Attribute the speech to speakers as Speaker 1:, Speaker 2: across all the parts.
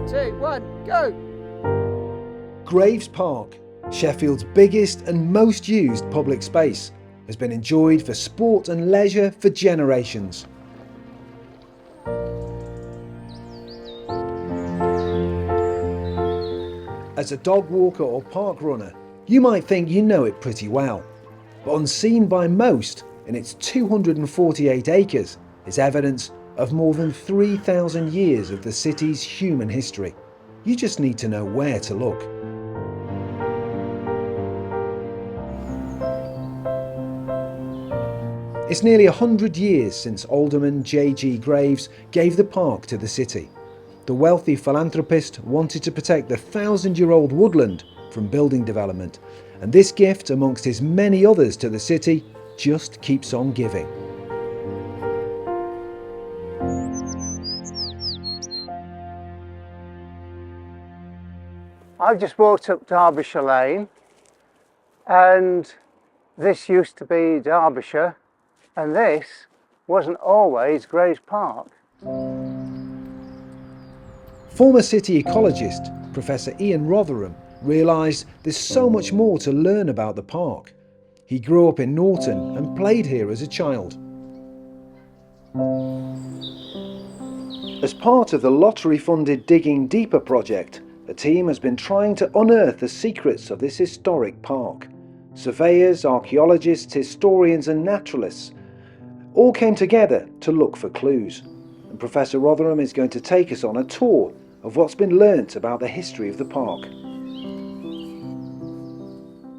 Speaker 1: 2, 1, go!
Speaker 2: Graves Park, Sheffield's biggest and most used public space, has been enjoyed for sport and leisure for generations. As a dog walker or park runner, you might think you know it pretty well, but unseen by most in its 248 acres is evidence of more than 3,000 years of the city's human history. You just need to know where to look. It's nearly 100 years since Alderman J.G. Graves gave the park to the city. The wealthy philanthropist wanted to protect the 1,000-year-old woodland from building development, and this gift, amongst his many others to the city, just keeps on giving.
Speaker 3: I've just walked up Derbyshire Lane, and this used to be Derbyshire, and this wasn't always Graves Park.
Speaker 2: Former city ecologist Professor Ian Rotherham realised there's so much more to learn about the park. He grew up in Norton and played here as a child. As part of the lottery-funded Digging Deeper project, the team has been trying to unearth the secrets of this historic park. Surveyors, archaeologists, historians and naturalists all came together to look for clues. And Professor Rotherham is going to take us on a tour of what's been learnt about the history of the park.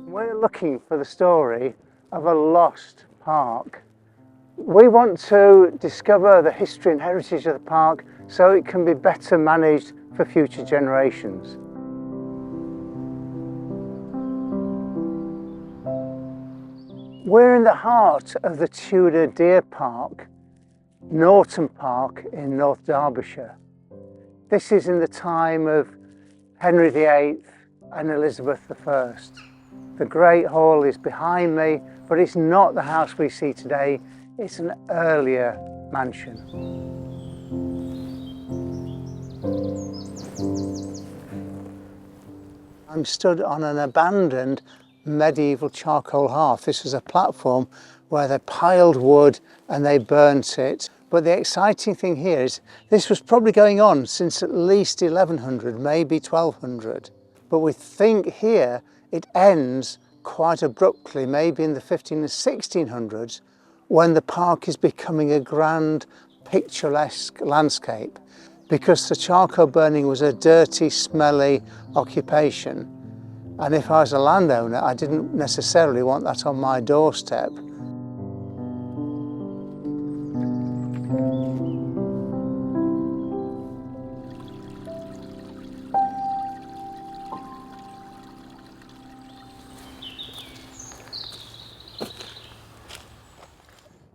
Speaker 3: We're looking for the story of a lost park. We want to discover the history and heritage of the park so it can be better managed for future generations. We're in the heart of the Tudor Deer Park, Norton Park in North Derbyshire. This is in the time of Henry VIII and Elizabeth I. The Great Hall is behind me, but it's not the house we see today, it's an earlier mansion. I'm stood on an abandoned medieval charcoal hearth. This was a platform where they piled wood and they burnt it. But the exciting thing here is this was probably going on since at least 1100, maybe 1200. But we think here it ends quite abruptly, maybe in the 15 and 1600s, when the park is becoming a grand, picturesque landscape, because the charcoal burning was a dirty, smelly occupation. And if I was a landowner, I didn't necessarily want that on my doorstep.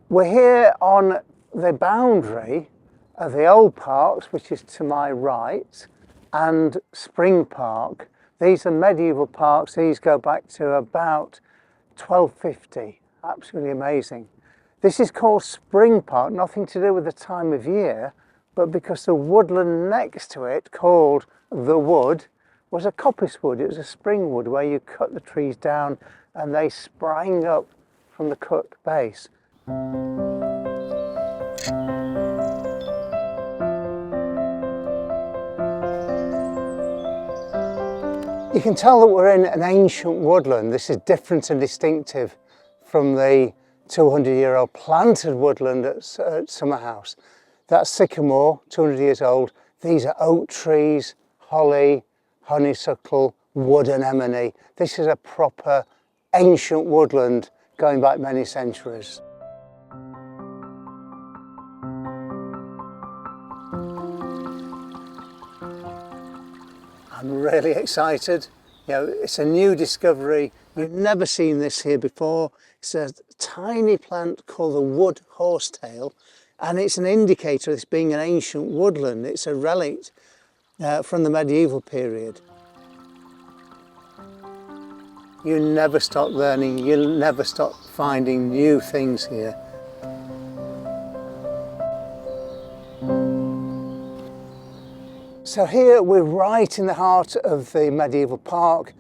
Speaker 3: We're here on the boundary of the old parks, which is to my right, and Spring Park. These are medieval parks. These go back to about 1250. Absolutely amazing. This is called Spring Park, nothing to do with the time of year, but because the woodland next to it, called the Wood, was a coppice wood. It was a spring wood where you cut the trees down and they sprang up from the cut base. You can tell that we're in an ancient woodland. This is different and distinctive from the 200-year-old planted woodland at Summerhouse. That's sycamore, 200 years old. These are oak trees, holly, honeysuckle, wood anemone. This is a proper ancient woodland going back many centuries. I'm really excited. You know, it's a new discovery. You've never seen this here before. It's a tiny plant called the wood horsetail, and it's an indicator of this being an ancient woodland. It's a relic from the medieval period. You never stop learning, you'll never stop finding new things here. So here we're right in the heart of the medieval park.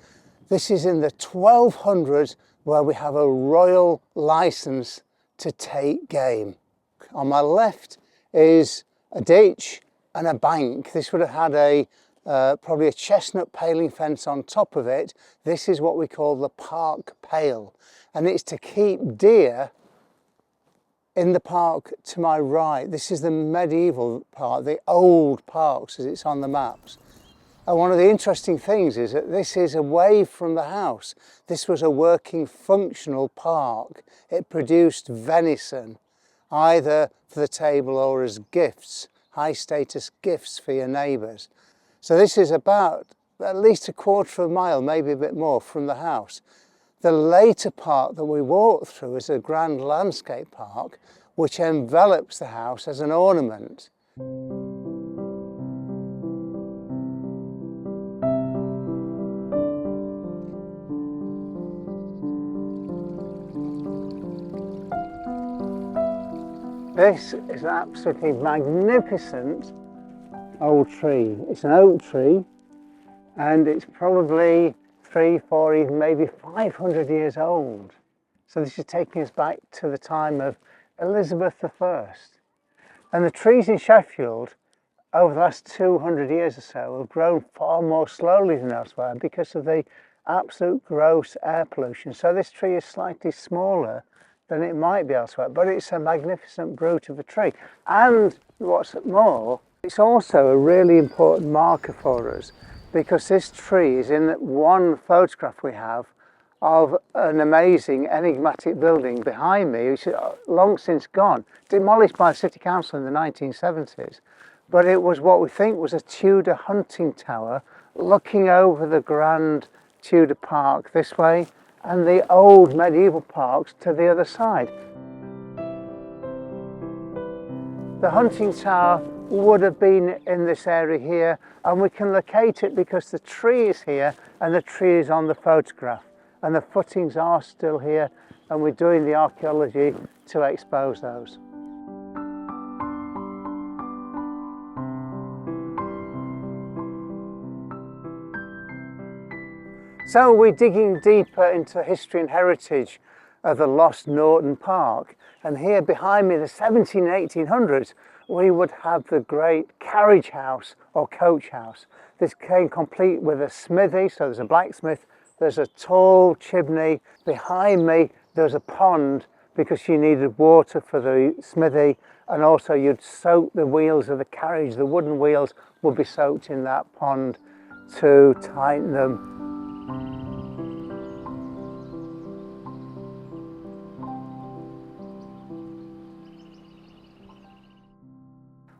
Speaker 3: This is in the 1200s, where we have a royal licence to take game. On my left is a ditch and a bank. This would have had a probably a chestnut paling fence on top of it. This is what we call the park pale, and it's to keep deer in the park to my right. This is the medieval park, the old parks as it's on the maps. And one of the interesting things is that this is away from the house. This was a working, functional park. It produced venison, either for the table or as gifts, high status gifts for your neighbours. So this is about at least a quarter of a mile, maybe a bit more, from the house. The later part that we walk through is a grand landscape park which envelops the house as an ornament. This is an absolutely magnificent old tree. It's an oak tree, and it's probably 300, 400, even maybe 500 years old. So this is taking us back to the time of Elizabeth I. And the trees in Sheffield over the last 200 years or so have grown far more slowly than elsewhere because of the absolute gross air pollution. So this tree is slightly smaller than it might be elsewhere, but it's a magnificent brute of a tree. And what's more, it's also a really important marker for us, because this tree is in one photograph we have of an amazing enigmatic building behind me, which is long since gone, demolished by the City Council in the 1970s. But it was what we think was a Tudor hunting tower looking over the grand Tudor park this way and the old medieval parks to the other side. The hunting tower would have been in this area here, and we can locate it because the tree is here and the tree is on the photograph, and the footings are still here, and we're doing the archaeology to expose those. So we're digging deeper into the history and heritage of the lost Norton Park, and here behind me, the 1700s and 1800s, we would have the great carriage house or coach house. This came complete with a smithy, so there's a blacksmith, there's a tall chimney. Behind me there's a pond because you needed water for the smithy, and also you'd soak the wheels of the carriage. The wooden wheels would be soaked in that pond to tighten them.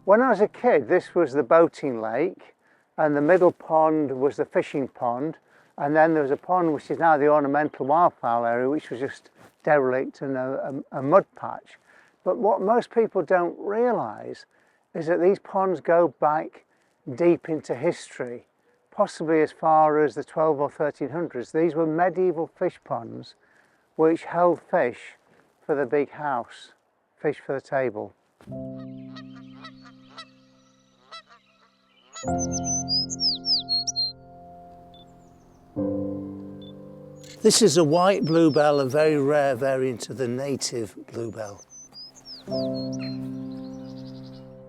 Speaker 3: When I was a kid, this was the boating lake, and the middle pond was the fishing pond, and then there was a pond which is now the ornamental wildfowl area, which was just derelict and a mud patch. But what most people don't realise is that these ponds go back deep into history, possibly as far as the 12 or 1300s. These were medieval fish ponds which held fish for the big house, fish for the table. This is a white bluebell, a very rare variant of the native bluebell.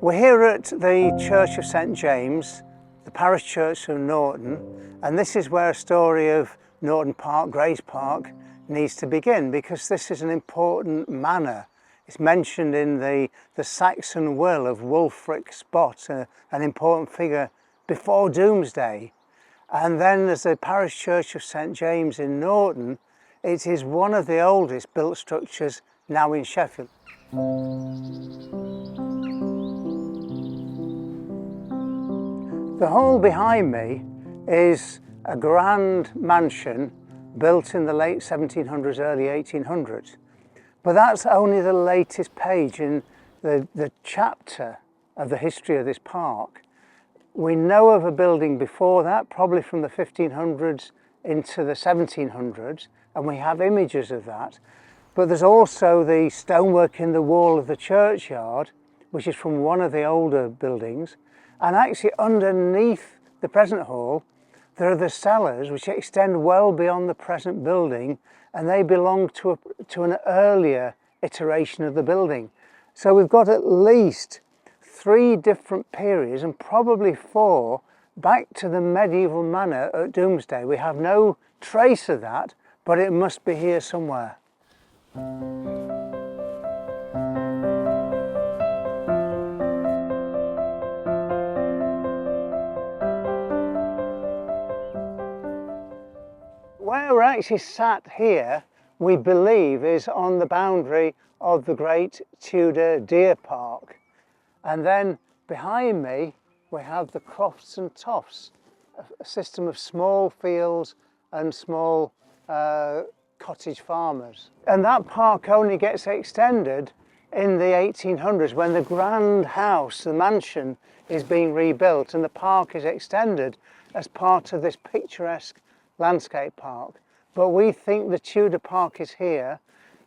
Speaker 3: We're here at the Church of St James, the parish church of Norton, and this is where a story of Norton Park, Grace Park, needs to begin, because this is an important manor. It's mentioned in the Saxon will of Wulfric Spot, an important figure before Doomsday. And then there's the parish church of St James in Norton. It is one of the oldest built structures now in Sheffield. The hall behind me is a grand mansion built in the late 1700s, early 1800s. But that's only the latest page in the chapter of the history of this park. We know of a building before that, probably from the 1500s into the 1700s, and we have images of that. But there's also the stonework in the wall of the churchyard, which is from one of the older buildings. And actually underneath the present hall, there are the cellars which extend well beyond the present building, and they belong to an earlier iteration of the building. So we've got at least 3 different periods, and probably 4, back to the medieval manor at Domesday. We have no trace of that, but it must be here somewhere. Where we're actually sat here, we believe, is on the boundary of the great Tudor deer park. And then behind me, we have the crofts and tofts, a system of small fields and small cottage farmers. And that park only gets extended in the 1800s when the grand house, the mansion, is being rebuilt, and the park is extended as part of this picturesque landscape park. But we think the Tudor park is here,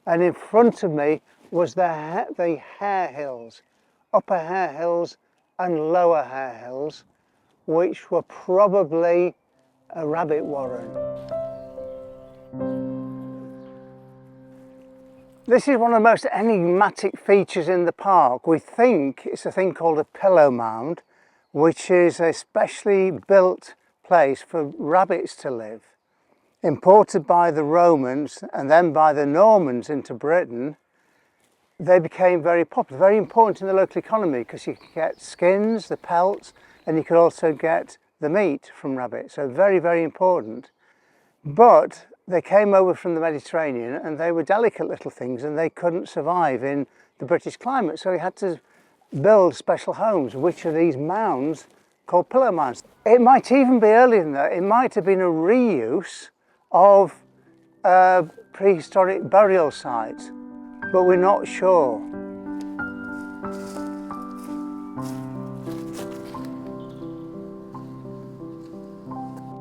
Speaker 3: and in front of me was the Hare Hills, Upper Hare Hills and Lower Hare Hills, which were probably a rabbit warren. This is one of the most enigmatic features in the park. We think it's a thing called a pillow mound, which is a specially built place for rabbits to live. Imported by the Romans and then by the Normans into Britain, they became very popular, very important in the local economy, because you could get skins, the pelts, and you could also get the meat from rabbits. So very, very important. But they came over from the Mediterranean and they were delicate little things and they couldn't survive in the British climate. So we had to build special homes, which are these mounds called pillow mounds. It might even be earlier than that. It might have been a reuse of prehistoric burial sites, but we're not sure.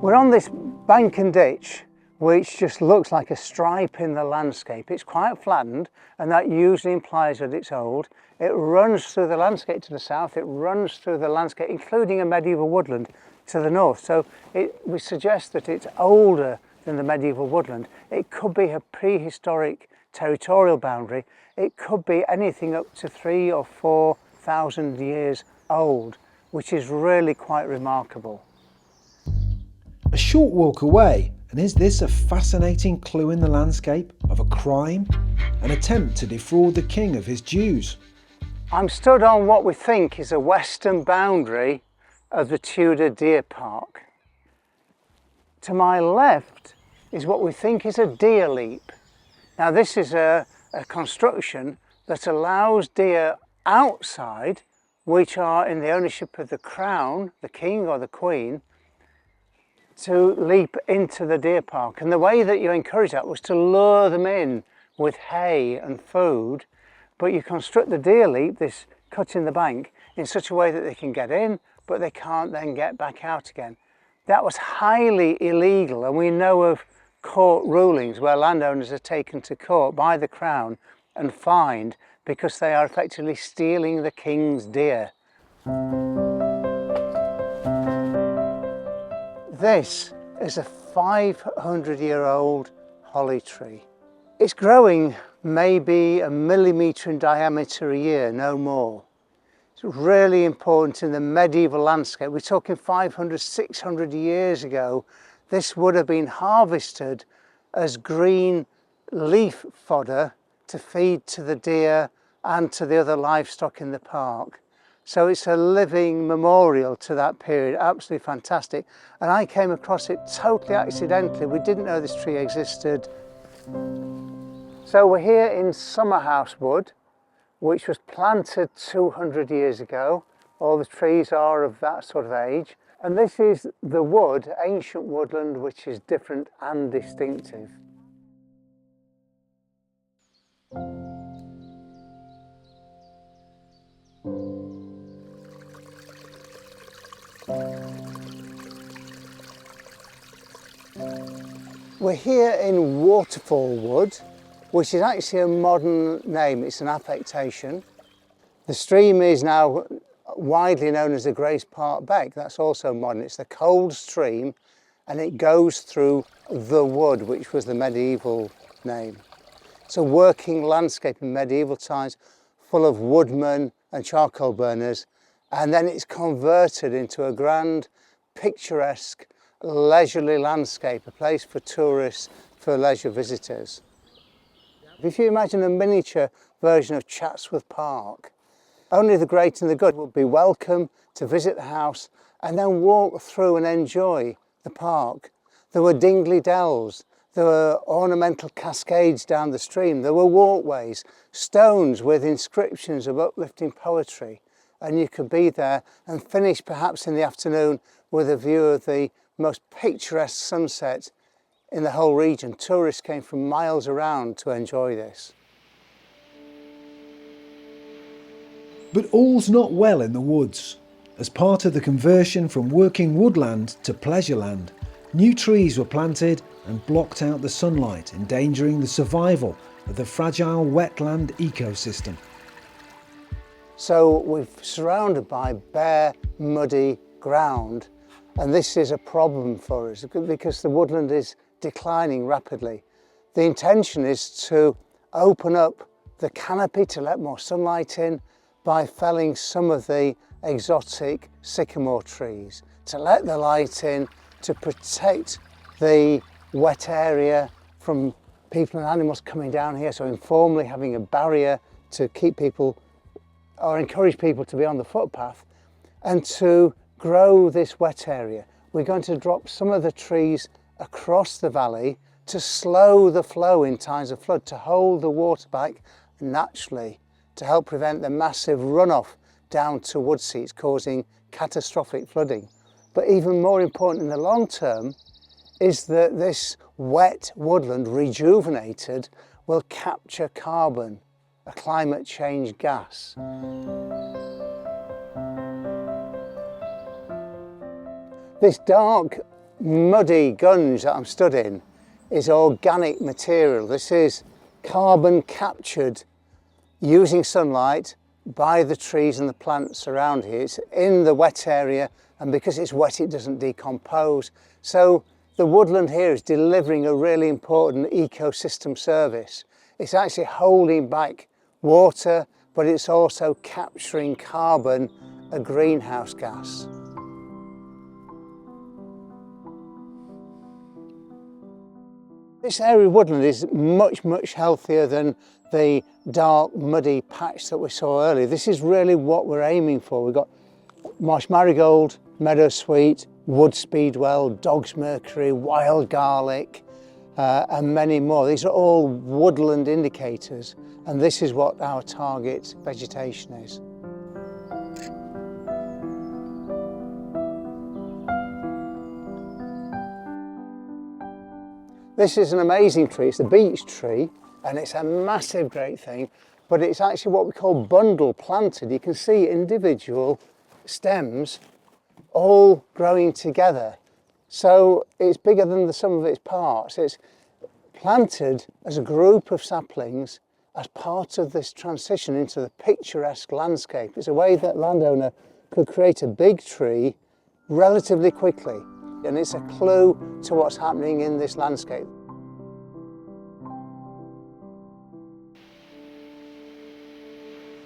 Speaker 3: We're on this bank and ditch, which just looks like a stripe in the landscape. It's quite flattened, and that usually implies that it's old. It runs through the landscape to the south, it runs through the landscape, including a medieval woodland to the north. So we suggest that it's older than the medieval woodland. It could be a prehistoric territorial boundary. It could be anything up to 3,000 or 4,000 years old, which is really quite remarkable.
Speaker 2: A short walk away, and is this a fascinating clue in the landscape of a crime? An attempt to defraud the king of his dues?
Speaker 3: I'm stood on what we think is a western boundary of the Tudor deer park. To my left is what we think is a deer leap. Now this is a construction that allows deer outside, which are in the ownership of the crown, the king or the queen, to leap into the deer park. And the way that you encourage that was to lure them in with hay and food, but you construct the deer leap, this cut in the bank, in such a way that they can get in, but they can't then get back out again. That was highly illegal, and we know of court rulings where landowners are taken to court by the crown and fined because they are effectively stealing the king's deer. This is a 500-year-old holly tree. It's growing maybe 1 millimetre in diameter a year, no more. It's really important in the medieval landscape. We're talking 500, 600 years ago. This would have been harvested as green leaf fodder to feed to the deer and to the other livestock in the park. So it's a living memorial to that period, absolutely fantastic. And I came across it totally accidentally. We didn't know this tree existed. So we're here in Summerhouse Wood, which was planted 200 years ago. All the trees are of that sort of age. And this is the wood, ancient woodland, which is different and distinctive. We're here in Waterfall Wood, which is actually a modern name. It's an affectation. The stream is now widely known as the Grace Park Beck. That's also modern. It's the cold stream and it goes through the wood, which was the medieval name. It's a working landscape in medieval times, full of woodmen and charcoal burners, and then it's converted into a grand, picturesque, leisurely landscape, a place for tourists, for leisure visitors. If you imagine a miniature version of Chatsworth Park, only the great and the good would be welcome to visit the house and then walk through and enjoy the park. There were dingly dells, there were ornamental cascades down the stream, there were walkways, stones with inscriptions of uplifting poetry, and you could be there and finish perhaps in the afternoon with a view of the most picturesque sunset in the whole region. Tourists came from miles around to enjoy this.
Speaker 2: But all's not well in the woods. As part of the conversion from working woodland to pleasure land, new trees were planted and blocked out the sunlight, endangering the survival of the fragile wetland ecosystem.
Speaker 3: So we're surrounded by bare, muddy ground, and this is a problem for us because the woodland is declining rapidly. The intention is to open up the canopy to let more sunlight in by felling some of the exotic sycamore trees, to let the light in, to protect the wet area from people and animals coming down here, so informally having a barrier to keep people or encourage people to be on the footpath, and to grow this wet area. We're going to drop some of the trees across the valley to slow the flow in times of flood, to hold the water back naturally, to help prevent the massive runoff down to wood seats causing catastrophic flooding. But even more important in the long term is that this wet woodland, rejuvenated, will capture carbon, a climate change gas. This dark, muddy gunge that I'm stood in is organic material. This is carbon captured using sunlight by the trees and the plants around here. It's in the wet area, and because it's wet it doesn't decompose. So the woodland here is delivering a really important ecosystem service. It's actually holding back water, but it's also capturing carbon, a greenhouse gas. This area of woodland is much, much healthier than the dark, muddy patch that we saw earlier. This is really what we're aiming for. We've got marsh marigold, meadow sweet, wood speedwell, dog's mercury, wild garlic, and many more. These are all woodland indicators, and this is what our target vegetation is. This is an amazing tree. It's a beech tree, and it's a massive, great thing, but it's actually what we call bundle planted. You can see individual stems all growing together. So it's bigger than the sum of its parts. It's planted as a group of saplings as part of this transition into the picturesque landscape. It's a way that landowner could create a big tree relatively quickly, and it's a clue to what's happening in this landscape.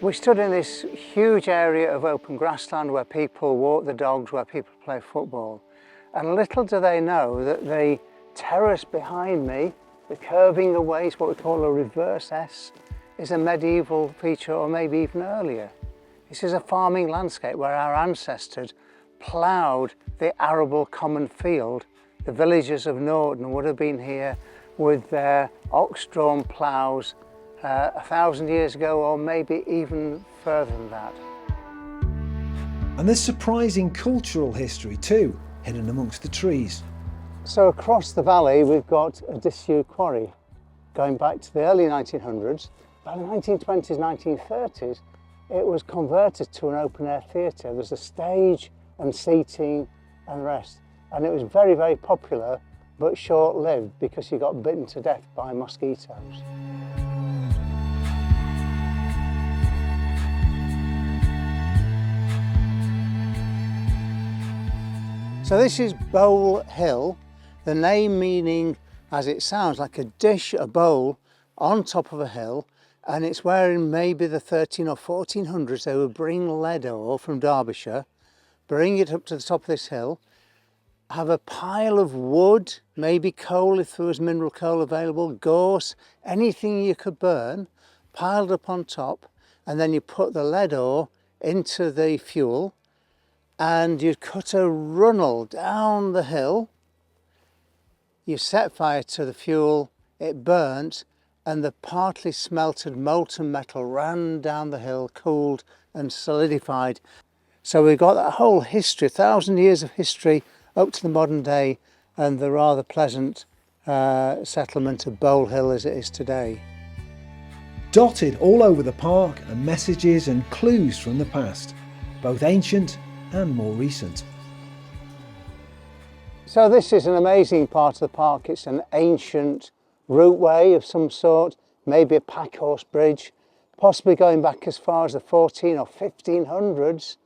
Speaker 3: We stood in this huge area of open grassland where people walk the dogs, where people play football. And little do they know that the terrace behind me, the curving away, is what we call a reverse S, is a medieval feature, or maybe even earlier. This is a farming landscape where our ancestors ploughed the arable common field. The villagers of Norton would have been here with their ox-drawn ploughs 1,000 years ago, or maybe even further than that.
Speaker 2: And there's surprising cultural history too, hidden amongst the trees.
Speaker 3: So across the valley we've got a disused quarry going back to the early 1900s. By the 1920s, 1930s, it was converted to an open-air theatre. There's a stage and seating and rest, and it was very, very popular, but short-lived because you got bitten to death by mosquitoes. So this is Bowl Hill, the name meaning, as it sounds, like a dish, a bowl on top of a hill, and it's where in maybe the 13 or 1400s they would bring lead ore from Derbyshire, bring it up to the top of this hill, have a pile of wood, maybe coal if there was mineral coal available, gorse, anything you could burn, piled up on top, and then you put the lead ore into the fuel and you cut a runnel down the hill, you set fire to the fuel, it burnt, and the partly smelted molten metal ran down the hill, cooled and solidified. So we've got that whole history, 1,000 years of history up to the modern day, and the rather pleasant settlement of Bowl Hill as it is today.
Speaker 2: Dotted all over the park are messages and clues from the past, both ancient and more recent.
Speaker 3: So this is an amazing part of the park. It's an ancient routeway of some sort, maybe a pack horse bridge, possibly going back as far as the 14 or 1500s.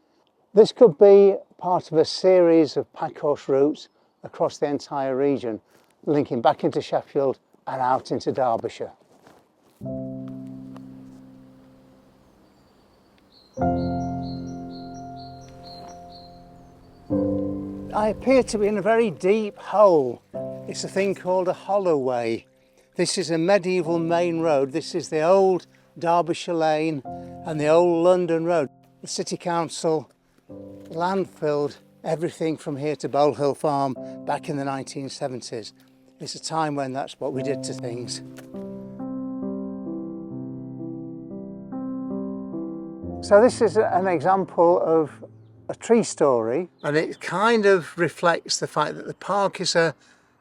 Speaker 3: This could be part of a series of pack horse routes across the entire region, linking back into Sheffield and out into Derbyshire. I appear to be in a very deep hole. It's a thing called a Holloway. This is a medieval main road. This is the old Derbyshire Lane and the old London Road. The City Council landfilled everything from here to Bowl Hill Farm back in the 1970s. It's a time when that's what we did to things. So this is an example of a tree story, and it kind of reflects the fact that the park is a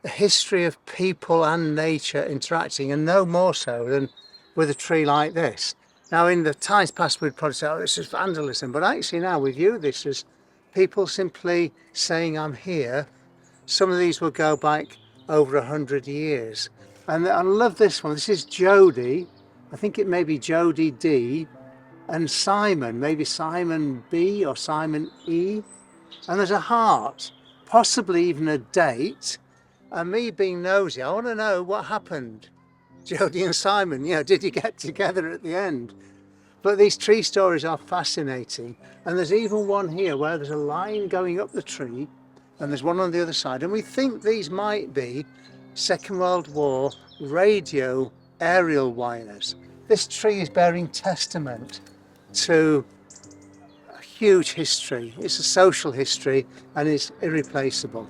Speaker 3: history of people and nature interacting, and no more so than with a tree like this. Now in the times past we'd probably say, oh, this is vandalism, but actually now we view this as people simply saying I'm here. Some of these will go back over 100 years. And I love this one. This is Jody. I think it may be Jody D. And Simon, maybe Simon B or Simon E. And there's a heart, possibly even a date. And me being nosy, I want to know what happened. Jody and Simon, you know, did you get together at the end? But these tree stories are fascinating. And there's even one here where there's a line going up the tree and there's one on the other side. And we think these might be Second World War radio aerial wires. This tree is bearing testament to a huge history. It's a social history and it's irreplaceable.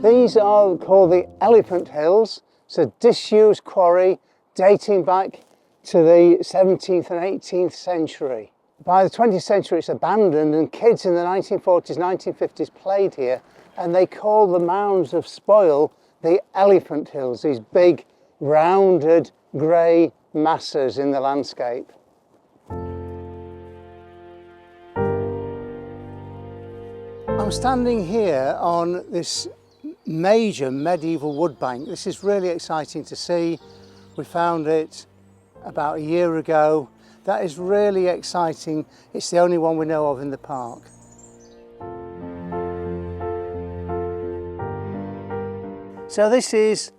Speaker 3: These are called the Elephant Hills. It's a disused quarry dating back to the 17th and 18th century. By the 20th century it's abandoned, and kids in the 1940s, 1950s played here, and they call the mounds of spoil the Elephant Hills, these big rounded grey masses in the landscape. I'm standing here on this major medieval wood bank. This is really exciting to see. We found it about a year ago. That is really exciting. It's the only one we know of in the park. So this is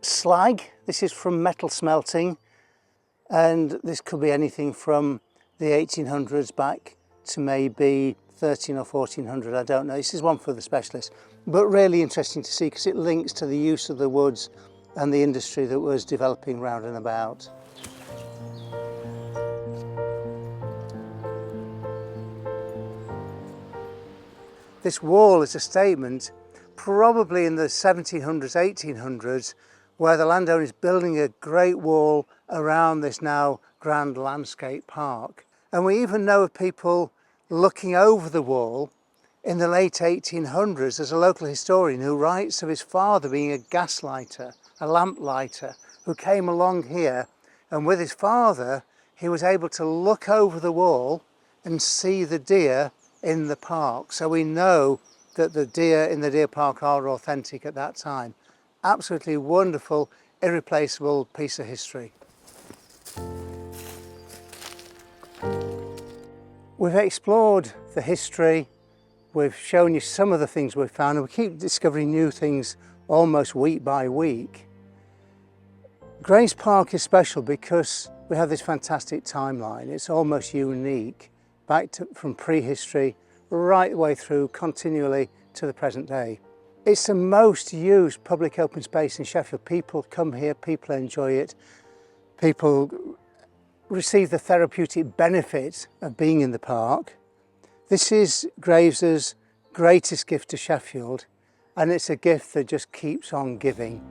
Speaker 3: slag. This is from metal smelting, and this could be anything from the 1800s back to maybe 13 or 1400, I don't know. This is one for the specialists, but really interesting to see because it links to the use of the woods and the industry that was developing round and about. This wall is a statement, probably in the 1700s, 1800s, where the landowner is building a great wall around this now grand landscape park. And we even know of people looking over the wall in the late 1800s. There's a local historian who writes of his father being a gas lighter, a lamp lighter, who came along here, and with his father he was able to look over the wall and see the deer in the park. So we know that the deer in the deer park are authentic at that time. Absolutely wonderful, irreplaceable piece of history. We've explored the history, we've shown you some of the things we've found, and we keep discovering new things almost week by week. Grace Park is special because we have this fantastic timeline. It's almost unique, from prehistory right the way through continually to the present day. It's the most used public open space in Sheffield. People come here, people enjoy it, people receive the therapeutic benefit of being in the park. This is Graves's greatest gift to Sheffield, and it's a gift that just keeps on giving.